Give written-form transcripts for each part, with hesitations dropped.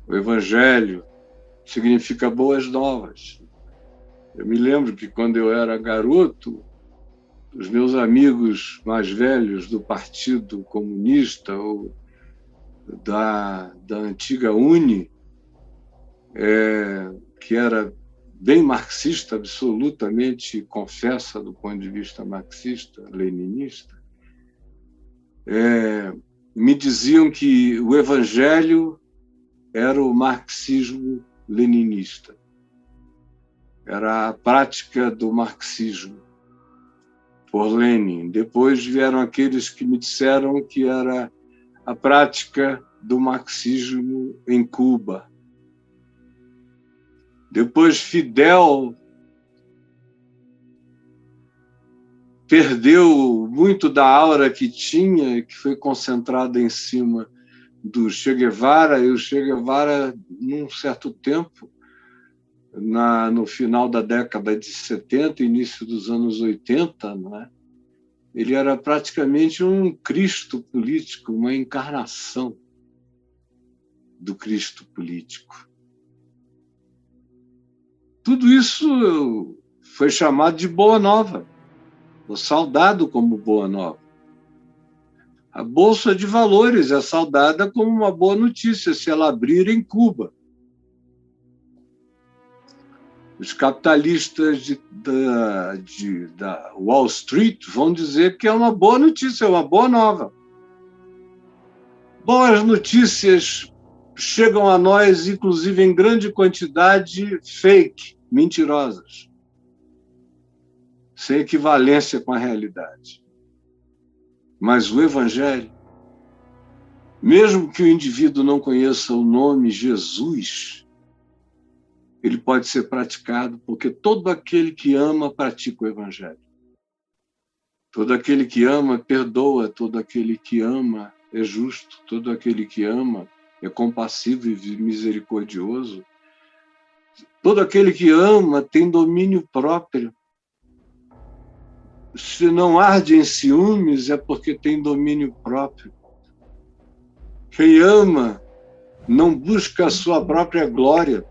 O Evangelho significa boas novas. Eu me lembro que quando eu era garoto, os meus amigos mais velhos do Partido Comunista ou da antiga UNE, que era bem marxista, absolutamente confessa do ponto de vista marxista, leninista, me diziam que o Evangelho era o marxismo-leninista. Era a prática do marxismo por Lenin. Depois vieram aqueles que me disseram que era a prática do marxismo em Cuba. Depois Fidel perdeu muito da aura que tinha, que foi concentrada em cima do Che Guevara, e o Che Guevara, num certo tempo, no final da década de 70, início dos anos 80, né? Ele era praticamente um Cristo político, uma encarnação do Cristo político. Tudo isso foi chamado de Boa Nova, ou saudado como Boa Nova. A Bolsa de Valores é saudada como uma boa notícia se ela abrir em Cuba. Os capitalistas da Wall Street vão dizer que é uma boa notícia, é uma boa nova. Boas notícias chegam a nós, inclusive em grande quantidade, fake, mentirosas, sem equivalência com a realidade. Mas o Evangelho, mesmo que o indivíduo não conheça o nome Jesus, ele pode ser praticado, porque todo aquele que ama pratica o Evangelho. Todo aquele que ama perdoa, todo aquele que ama é justo, todo aquele que ama é compassivo e misericordioso. Todo aquele que ama tem domínio próprio. Se não arde em ciúmes, é porque tem domínio próprio. Quem ama não busca a sua própria glória.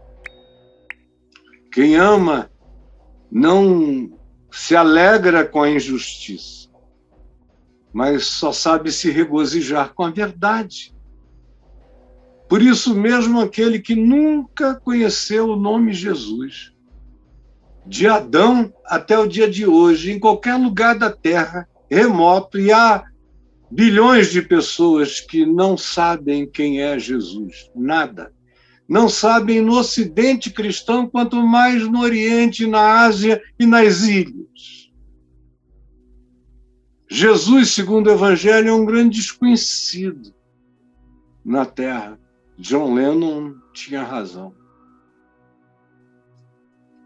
Quem ama não se alegra com a injustiça, mas só sabe se regozijar com a verdade. Por isso mesmo, aquele que nunca conheceu o nome Jesus, de Adão até o dia de hoje, em qualquer lugar da Terra, remoto, e há bilhões de pessoas que não sabem quem é Jesus, nada. Não sabem no Ocidente cristão, quanto mais no Oriente, na Ásia e nas ilhas. Jesus, segundo o Evangelho, é um grande desconhecido na Terra. John Lennon tinha razão.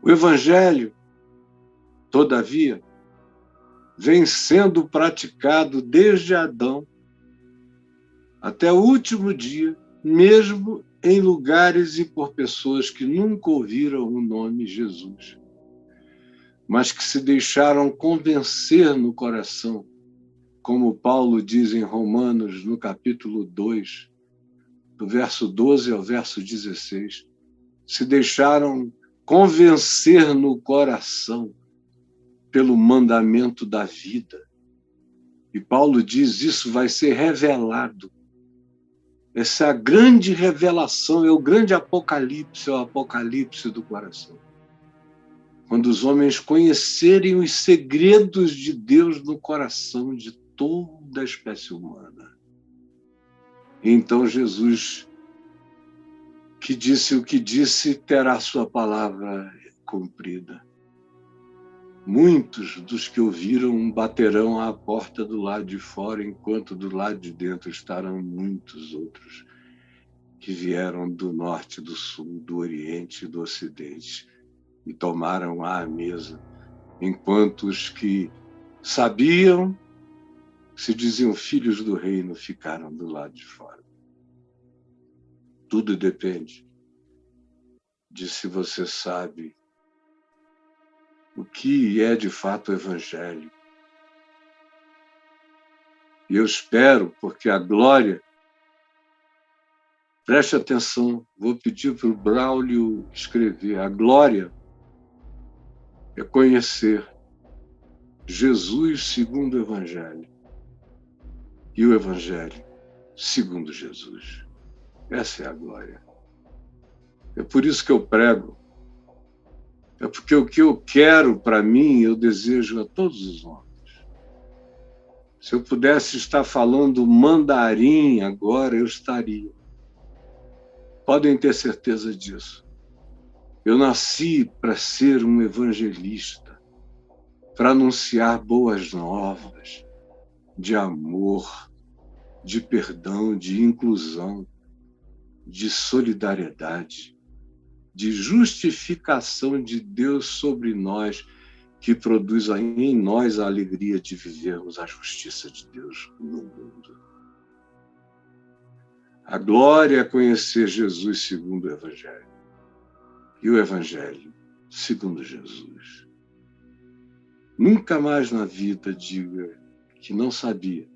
O Evangelho, todavia, vem sendo praticado desde Adão até o último dia, mesmo em lugares e por pessoas que nunca ouviram o nome Jesus, mas que se deixaram convencer no coração, como Paulo diz em Romanos, no capítulo 2, do verso 12 ao verso 16, se deixaram convencer no coração pelo mandamento da vida. E Paulo diz, isso vai ser revelado. Essa é a grande revelação, é o grande apocalipse, é o apocalipse do coração. Quando os homens conhecerem os segredos de Deus no coração de toda a espécie humana. Então Jesus, que disse o que disse, terá sua palavra cumprida. Muitos dos que ouviram baterão à porta do lado de fora, enquanto do lado de dentro estarão muitos outros que vieram do norte, do sul, do oriente e do ocidente e tomaram à mesa, enquanto os que sabiam, se diziam filhos do reino, ficaram do lado de fora. Tudo depende de se você sabe o que é de fato o Evangelho. E eu espero, porque a glória Preste atenção, vou pedir para o Braulio escrever. A glória é conhecer Jesus segundo o Evangelho e o Evangelho segundo Jesus. Essa é a glória. É por isso que eu prego. É porque o que eu quero para mim, eu desejo a todos os homens. Se eu pudesse estar falando mandarim agora, eu estaria. Podem ter certeza disso. Eu nasci para ser um evangelista, para anunciar boas novas, de amor, de perdão, de inclusão, de solidariedade, de justificação de Deus sobre nós, que produz em nós a alegria de vivermos a justiça de Deus no mundo. A glória é conhecer Jesus segundo o Evangelho e o Evangelho segundo Jesus. Nunca mais na vida diga que não sabia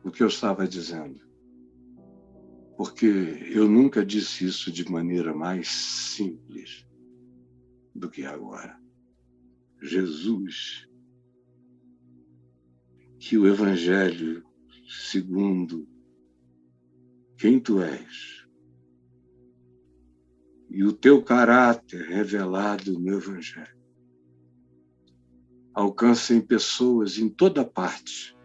o que eu estava dizendo, porque eu nunca disse isso de maneira mais simples do que agora. Jesus, que o Evangelho segundo quem tu és e o teu caráter revelado no Evangelho alcancem pessoas em toda parte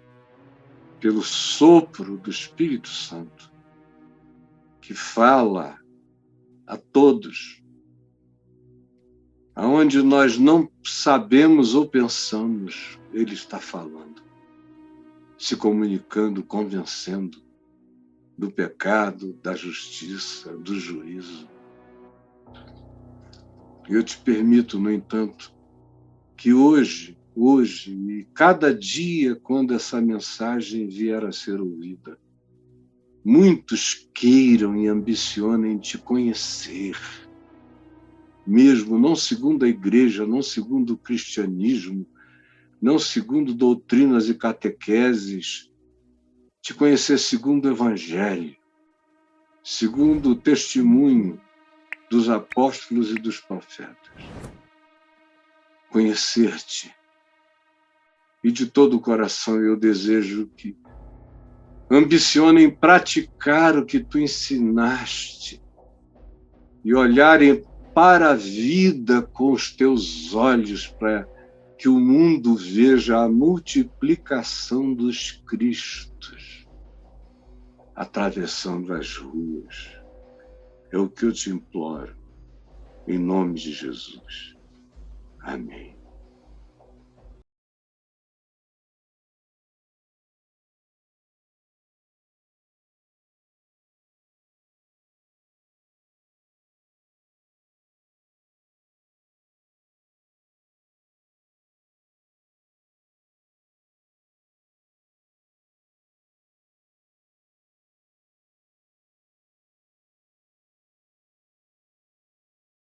pelo sopro do Espírito Santo, que fala a todos, aonde nós não sabemos ou pensamos, Ele está falando, se comunicando, convencendo do pecado, da justiça, do juízo. Eu te permito, no entanto, que hoje e cada dia, quando essa mensagem vier a ser ouvida, muitos queiram e ambicionem te conhecer, mesmo não segundo a igreja, não segundo o cristianismo, não segundo doutrinas e catequeses, te conhecer segundo o Evangelho, segundo o testemunho dos apóstolos e dos profetas. Conhecer-te. E de todo o coração eu desejo que ambicionem praticar o que tu ensinaste e olharem para a vida com os teus olhos, para que o mundo veja a multiplicação dos Cristos atravessando as ruas. É o que eu te imploro, em nome de Jesus. Amém.